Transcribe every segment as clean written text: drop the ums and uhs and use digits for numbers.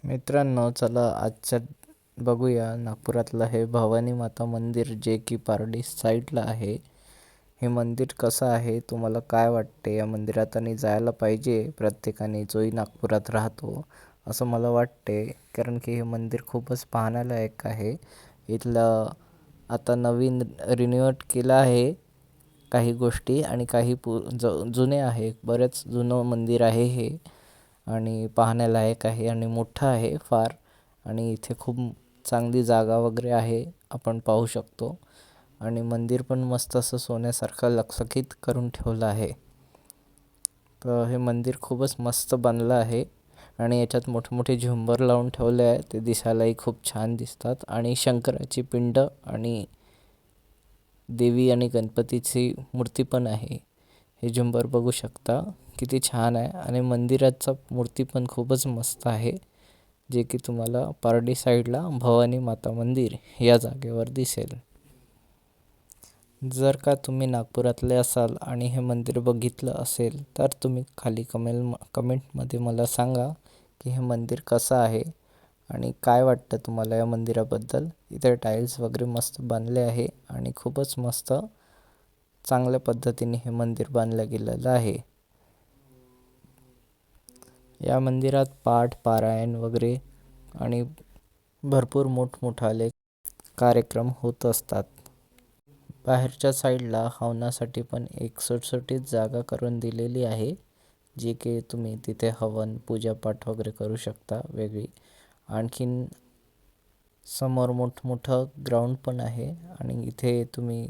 मित्रांनो, चला आजच्या बघूया नागपुरातलं हे भवानी माता मंदिर, जे की पारडी साईडला आहे. हे मंदिर कसं आहे, तुम्हाला काय वाटते या मंदिरात? आणि जायला पाहिजे प्रत्येकाने जोही नागपुरात राहतो, असं मला वाटते. कारण की हे मंदिर खूपच पाहण्यालायक आहे. इथलं आता नवीन रिन्युएट केलं आहे काही गोष्टी, आणि काही जुने आहे. बरेच जुनं मंदिर आहे हे, आणि पाहण्यालायक आहे आणि मोठं आहे फार. आणि इथे खूप चांगली जागा वगैरे आहे, आपण पाहू शकतो. आणि मंदिर पण मस्त असं सोन्यासारखं लखलखीत करून ठेवलं आहे. तर हे मंदिर खूपच मस्त बनलं आहे, आणि याच्यात मोठमोठे झुंबर लावून ठेवले आहे. ते दिसायलाही खूप छान दिसतात. आणि शंकराची पिंड आणि देवी आणि गणपतीची मूर्ती पण आहे. हे झुंबर बघू शकता किती छान आहे. आणि मंदिराचा मूर्ती पण खूपच मस्त आहे, जे की तुम्हाला पारडी साईडला भवानी माता मंदिर या जागेवर दिसेल. जर का तुम्ही नागपुरातले असाल आणि हे मंदिर बघितलं असेल, तर तुम्ही खाली कमेंटमध्ये मला सांगा की हे मंदिर कसं आहे आणि काय वाटतं तुम्हाला या मंदिराबद्दल. इथे टाईल्स वगैरे मस्त बांधले आहे, आणि खूपच मस्त चांगल्या पद्धतीने हे मंदिर बांधलं गेलेलं आहे. या मंदिरात पाठ, पारायण वगैरे आणि भरपूर मोठमोठाले कार्यक्रम होत असतात. बाहेरच्या साईडला हवनासाठी पण एक सुटसुटीत जागा करून दिलेली आहे, जी की तुम्ही तिथे हवन, पूजापाठ वगैरे करू शकता वेगळी. आणखीन समोर मोठमोठं ग्राउंड पण आहे, आणि इथे तुम्ही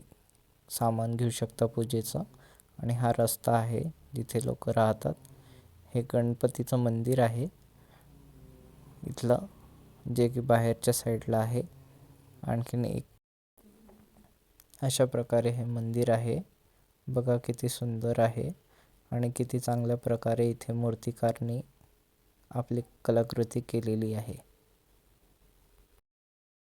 सामान घेऊ शकता पूजेचं. आणि हा रस्ता आहे जिथे लोक राहतात. हे गणपतीचं मंदिर आहे इथलं, जे की बाहेरच्या साईडला आहे. आणखीन एक अशा प्रकारे हे मंदिर आहे. बघा किती सुंदर आहे, आणि किती चांगल्या प्रकारे इथे मूर्तिकारनी आपली कलाकृती केलेली आहे.